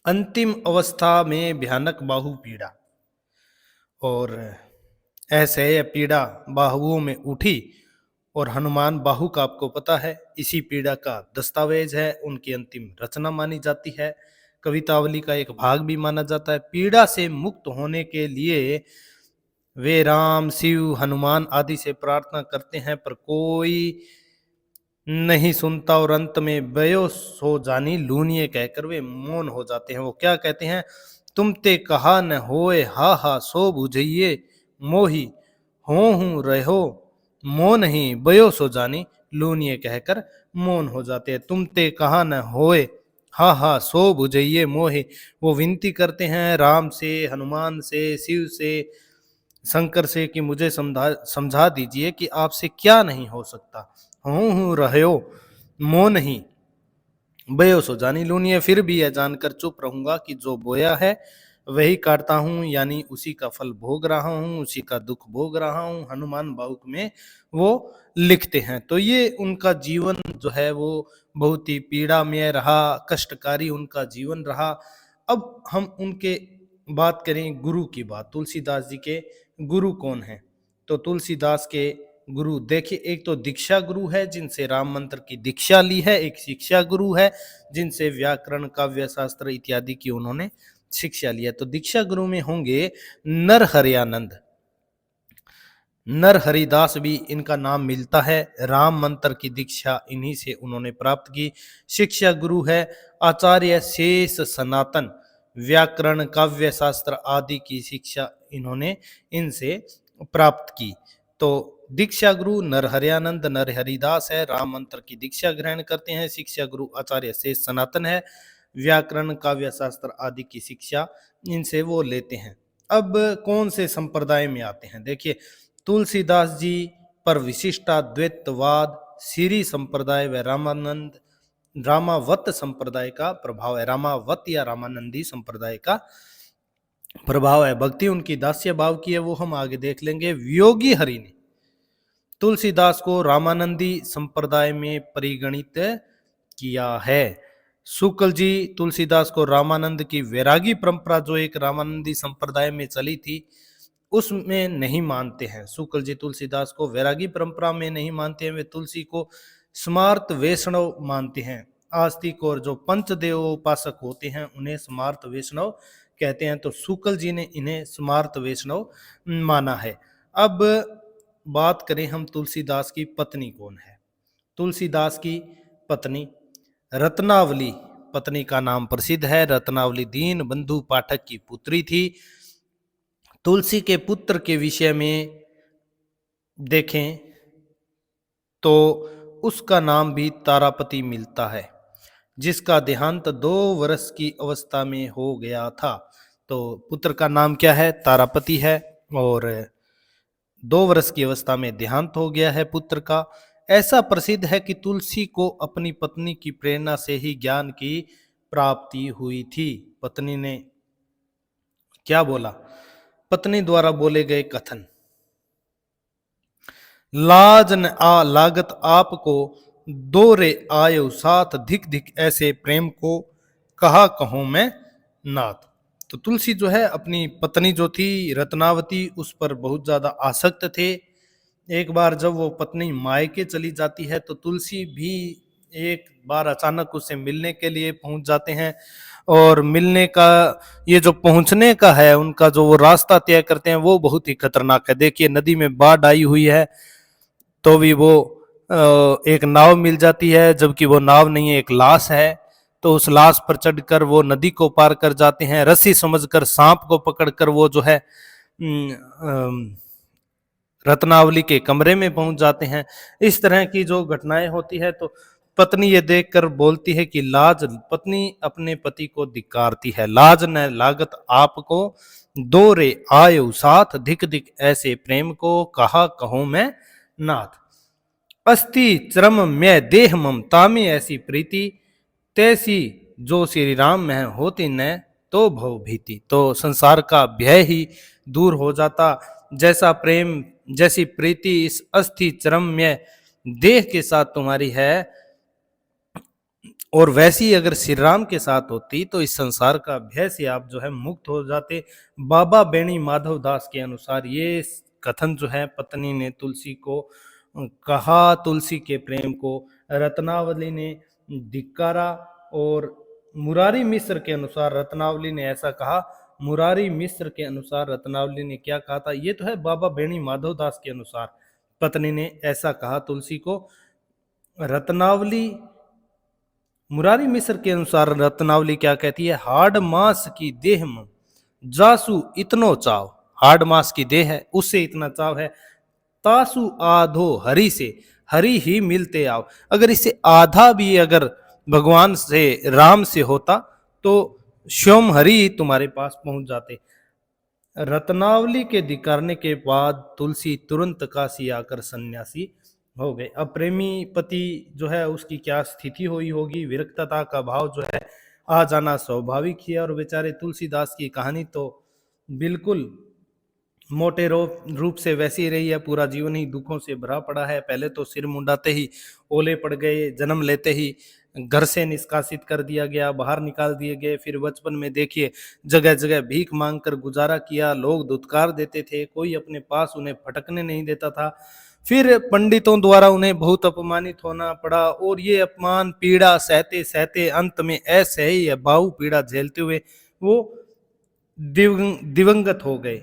अंतिम अवस्था में भयानक बाहु पीड़ा, और ऐसे पीड़ा बाहुओं में उठी, और हनुमान बाहु का आपको पता है इसी पीड़ा का दस्तावेज है, उनकी अंतिम रचना मानी जाती है, कवितावली का एक भाग भी माना जाता है। पीड़ा से मुक्त होने के लिए वे राम, शिव, हनुमान आदि से प्रार्थना करते हैं, पर कोई नहीं सुनता, और अंत में बयो सो जानी लूनिए कहकर वे मौन हो जाते हैं। वो क्या कहते हैं? तुम ते कहा न होए हा हा सो बुझइये मोही, हो हूं रहो मो नहीं बयो सो जानी लूनिए कहकर मौन हो जाते हैं। तुम ते कहा न होए हा हा सो बुझइये मोहे, वो विनती करते हैं राम से, हनुमान से, शिव से, शंकर से कि मुझे समझा दीजिए कि आपसे क्या नहीं हो सकता। हूँ रहो मो नहीं बयो सो जानी लूनिए, फिर भी यह जानकर चुप रहूंगा कि जो बोया है वही काटता हूँ, यानी उसी का फल भोग रहा हूँ, उसी का दुख भोग रहा हूँ। हनुमान बाहुक में वो लिखते हैं। तो ये उनका जीवन जो है वो बहुत ही पीड़ामय रहा, कष्टकारी उनका जीवन रहा। अब हम उनके बात करें गुरु की बात, तुलसीदास जी के गुरु कौन है? तो तुलसीदास के गुरु देखिए, एक तो दीक्षा गुरु है जिनसे राम मंत्र की दीक्षा ली है, एक शिक्षा गुरु है जिनसे व्याकरण, काव्य शास्त्र इत्यादि की उन्होंने शिक्षा लिया। तो दीक्षा गुरु में होंगे नरहरयानंद, नर हरिदास भी इनका नाम मिलता है। राम मंत्र की दीक्षा इन्हीं से उन्होंने प्राप्त की। शिक्षा गुरु है आचार्य शेष सनातन। व्याकरण काव्य शास्त्र आदि की शिक्षा इन्होंने इनसे प्राप्त की। तो दीक्षा गुरु नरहरियानंद नरहरिदास है। राम मंत्र की दीक्षा ग्रहण करते हैं। शिक्षा गुरु आचार्य शेष सनातन है। व्याकरण काव्य शास्त्र आदि की शिक्षा इनसे वो लेते हैं। अब कौन से संप्रदाय में आते हैं, देखिए तुलसीदास जी पर विशिष्टाद्वैतवाद, सीरी संप्रदाय व रामानंद रामावत संप्रदाय का प्रभाव है। रामावत या रामानंदी संप्रदाय का प्रभाव है। भक्ति उनकी दास्य भाव की है, वो हम आगे देख लेंगे। वियोगी हरि ने तुलसीदास को रामानंदी संप्रदाय में परिगणित किया है। शुक्ल जी तुलसीदास को रामानंद की वैरागी परंपरा, जो एक रामानंदी संप्रदाय में चली थी, उसमें नहीं मानते हैं। शुक्ल जी तुलसीदास को वैरागी परंपरा में नहीं मानते हैं। वे तुलसी को स्मार्त वैष्णव मानते हैं। आस्तिक और जो पंचदेव उपासक होते हैं उन्हें स्मार्त वैष्णव कहते हैं। तो शुक्ल जी ने इन्हें स्मार्त वैष्णव माना है। अब बात करें हम तुलसीदास की पत्नी कौन है। तुलसीदास की पत्नी रत्नावली, पत्नी का नाम प्रसिद्ध है। रत्नावली दीन बंधु पाठक की पुत्री थी। तुलसी के पुत्र के विषय में देखें तो उसका नाम भी तारापति मिलता है, जिसका देहांत 2 वर्ष की अवस्था में हो गया था। तो पुत्र का नाम क्या है, तारापति है, और 2 वर्ष की अवस्था में देहांत हो गया है पुत्र का। ऐसा प्रसिद्ध है कि तुलसी को अपनी पत्नी की प्रेरणा से ही ज्ञान की प्राप्ति हुई थी। पत्नी ने क्या बोला, पत्नी द्वारा बोले गए कथन, लाज न आ लागत आपको, दो रे आयो साथ, धिक धिक ऐसे प्रेम को, कहा कहूं मैं नाथ। तो तुलसी जो है अपनी पत्नी जो थी रत्नावती, उस पर बहुत ज्यादा आसक्त थे। एक बार जब वो पत्नी मायके चली जाती है तो तुलसी भी एक बार अचानक उससे मिलने के लिए पहुंच जाते हैं। और मिलने का ये जो पहुंचने का है, उनका जो वो रास्ता तय करते हैं वो बहुत ही खतरनाक है। देखिए नदी में बाढ़ आई हुई है तो भी वो एक नाव मिल जाती है, जबकि वो नाव नहीं है, एक लाश है। तो उस लाश पर चढ़कर वो नदी को पार कर जाते हैं। रस्सी समझकर सांप को पकड़कर वो जो है रत्नावली के कमरे में पहुंच जाते हैं। इस तरह की जो घटनाएं होती है तो पत्नी ये देखकर बोलती है कि लाज, पत्नी अपने पति को धिक्कारती है, लाज न लागत आपको, दो रे आयो साथ, धिक धिक ऐसे प्रेम को, कहा कहूं मैं नाथ। अस्ति चरम में देह ममता में ऐसी प्रीति, तैसी जो श्री राम में होती न तो भव भीति। तो संसार का भय ही दूर हो जाता। जैसा प्रेम, जैसी प्रीति इस अस्थि चरम में देह के साथ तुम्हारी है, और वैसी अगर श्री राम के साथ होती तो इस संसार का भय से आप जो है मुक्त हो जाते। बाबा बेणी माधव दास के अनुसार ये कथन जो है पत्नी ने तुलसी को कहा, तुलसी के प्रेम को रत्नावली ने धिक्कारा। और मुरारी मिश्र के अनुसार रत्नावली ने ऐसा कहा, मुरारी मिश्र के अनुसार रत्नावली ने क्या कहा था, ये तो है बाबा बेणी माधव दास के अनुसार पत्नी ने ऐसा कहा तुलसी को। रत्नावली, मुरारी मिश्र के अनुसार रत्नावली क्या कहती है, हाड़ मास की देह में जासु इतनो चाव, हाड़ मास की देह है उससे इतना चाव है, तासु आधो हरि से, हरि ही मिलते आओ। अगर इससे आधा भी अगर भगवान से राम से होता तो स्वयं हरि तुम्हारे पास पहुंच जाते। रत्नावली के धिक्कारने के बाद तुलसी तुरंत काशी आकर सन्यासी हो गए। अब प्रेमी पति जो है उसकी क्या स्थिति हुई होगी, विरक्तता का भाव जो है आ जाना स्वाभाविक ही है। और बेचारे तुलसीदास की कहानी तो बिल्कुल मोटे रूप से वैसी रही है, पूरा जीवन ही दुखों से भरा पड़ा है। पहले तो सिर मुंडाते ही ओले पड़ गए, जन्म लेते ही घर से निष्कासित कर दिया गया, बाहर निकाल दिए गए। फिर बचपन में देखिए जगह जगह भीख मांगकर गुजारा किया, लोग धुतकार देते थे, कोई अपने पास उन्हें फटकने नहीं देता था। फिर पंडितों द्वारा उन्हें बहुत अपमानित होना पड़ा, और ये अपमान पीड़ा सहते सहते अंत में ऐसे ही बाहु पीड़ा झेलते हुए वो दिवंगत हो गए।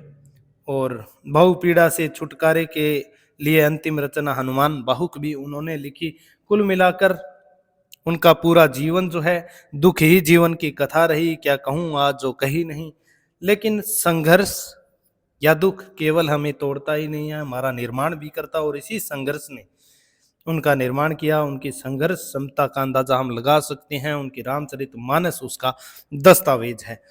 और बहु पीड़ा से छुटकारे के लिए अंतिम रचना हनुमान बाहुक भी उन्होंने लिखी। कुल मिलाकर उनका पूरा जीवन जो है दुख ही जीवन की कथा रही, क्या कहूँ आज जो कही नहीं। लेकिन संघर्ष या दुख केवल हमें तोड़ता ही नहीं है, हमारा निर्माण भी करता, और इसी संघर्ष ने उनका निर्माण किया। उनकी संघर्ष क्षमता का अंदाजा हम लगा सकते हैं, उनकी रामचरितमानस उसका दस्तावेज है।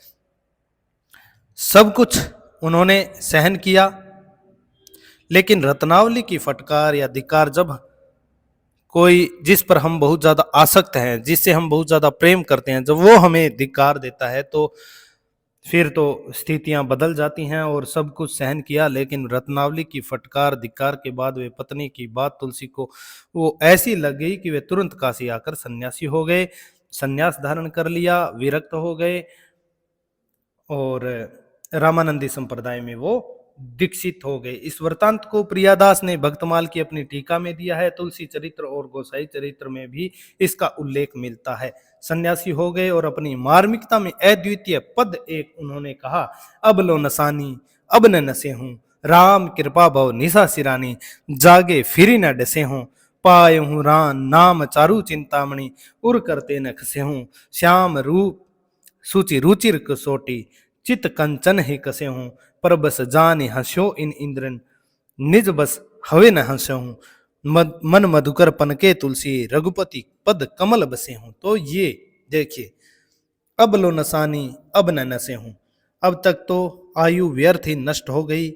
सब कुछ उन्होंने सहन किया, लेकिन रत्नावली की फटकार या धिक्कार, जब कोई जिस पर हम बहुत ज्यादा आसक्त हैं, जिससे हम बहुत ज्यादा प्रेम करते हैं, जब वो हमें धिक्कार देता है तो फिर तो स्थितियां बदल जाती हैं। और सब कुछ सहन किया, लेकिन रत्नावली की फटकार धिक्कार के बाद वे पत्नी की बात तुलसी को वो ऐसी लग गई कि वे तुरंत काशी आकर सन्यासी हो गए, सन्यास धारण कर लिया, विरक्त हो गए और रामानंदी संप्रदाय में वो दीक्षित हो गए। इस वृतांत को प्रियादास ने भक्तमाल की अपनी टीका में दिया है। तुलसी चरित्र और गोसाई चरित्र में भी इसका उल्लेख मिलता है। सन्यासी हो गए और अपनी मार्मिकता में अद्वितीय पद एक उन्होंने कहा, अब लो नसानी अब न नसे हूं, राम कृपा भव निशा सिरानी, जागे फिरी न डसे हूं, पाए हूं रान नाम चारु चिंतामणि, उर करते न खसे हूं, श्याम रूप सूचि रुचिर कसोटी, चित कंचन ही कसे हूं, पर बस जाने हंस्यो इन इंद्रन, निज बस हवे न हंस्यो हूं, मन मधुकर पनके तुलसी, रघुपति पद कमल बसे हूं। तो ये देखिए, अब लो नसानी अब न नसे हूं, अब तक तो आयु व्यर्थ ही नष्ट हो गई,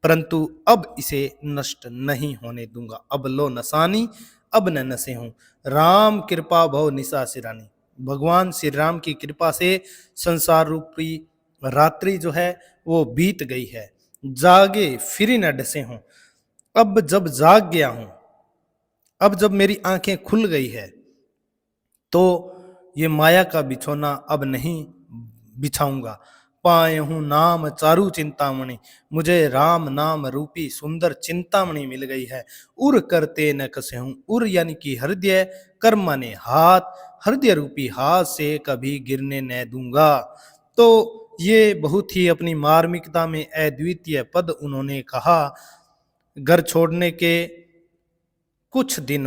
परंतु अब इसे नष्ट नहीं होने दूंगा। अब लो नसानी अब न नसे हूं, राम कृपा भव निशा सिरानी, भगवान श्री राम की कृपा से संसार रूपी रात्रि जो है वो बीत गई है, जागे फिर न डसे हूं, अब जब जाग गया हूं, अब जब मेरी आंखें खुल गई है, तो ये माया का बिछोना अब नहीं बिछाऊंगा। पाए हूं नाम चारु चिंतामणि, मुझे राम नाम रूपी सुंदर चिंतामणि मिल गई है। उर करते न कसे हूं, उर यानी कि हृदय, कर माने हाथ, हृदय रूपी हाथ से कभी गिरने न दूंगा। तो ये बहुत ही अपनी मार्मिकता में अद्वितीय पद उन्होंने कहा। घर छोड़ने के कुछ दिन,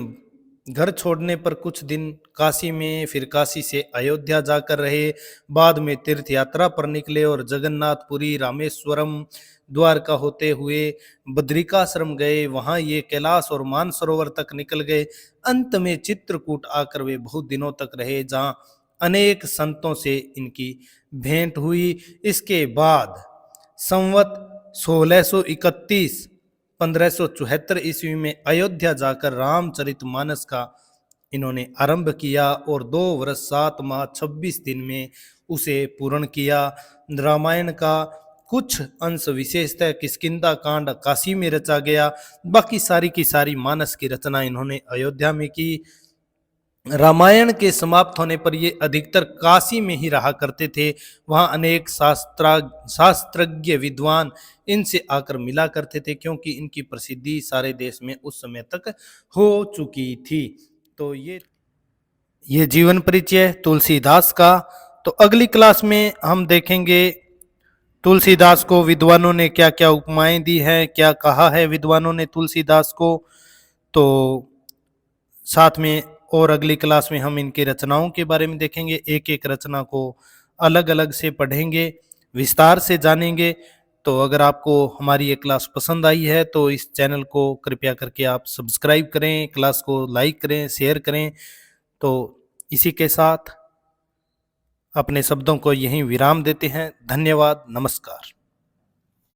घर छोड़ने पर कुछ दिन काशी में, फिर काशी से अयोध्या जाकर रहे, बाद में तीर्थ यात्रा पर निकले और जगन्नाथपुरी, रामेश्वरम, द्वारका होते हुए बद्रिकाश्रम गए, वहां ये कैलाश और मानसरोवर तक निकल गए। अंत में चित्रकूट आकर वे बहुत दिनों तक रहे, जहां अनेक संतों से इनकी भेंट हुई। इसके बाद संवत 1631 1574 ईस्वी में अयोध्या जाकर रामचरितमानस का इन्होंने आरंभ किया और 2 वर्ष 7 माह 26 दिन में उसे पूर्ण किया। रामायण का कुछ अंश विशेषतः किष्किंधा कांड काशी में रचा गया, बाकी सारी की सारी मानस की रचना इन्होंने अयोध्या में की। रामायण के समाप्त होने पर ये अधिकतर काशी में ही रहा करते थे। वहाँ अनेक शास्त्रज्ञ विद्वान इनसे आकर मिला करते थे, क्योंकि इनकी प्रसिद्धि सारे देश में उस समय तक हो चुकी थी। तो ये जीवन परिचय तुलसीदास का। तो अगली क्लास में हम देखेंगे तुलसीदास को विद्वानों ने क्या क्या उपमाएं दी हैं, क्या कहा है विद्वानों ने तुलसीदास को। तो साथ में और अगली क्लास में हम इनकी रचनाओं के बारे में देखेंगे, एक एक रचना को अलग अलग से पढ़ेंगे, विस्तार से जानेंगे। तो अगर आपको हमारी ये क्लास पसंद आई है तो इस चैनल को कृपया करके आप सब्सक्राइब करें, क्लास को लाइक करें, शेयर करें। तो इसी के साथ अपने शब्दों को यहीं विराम देते हैं। धन्यवाद, नमस्कार।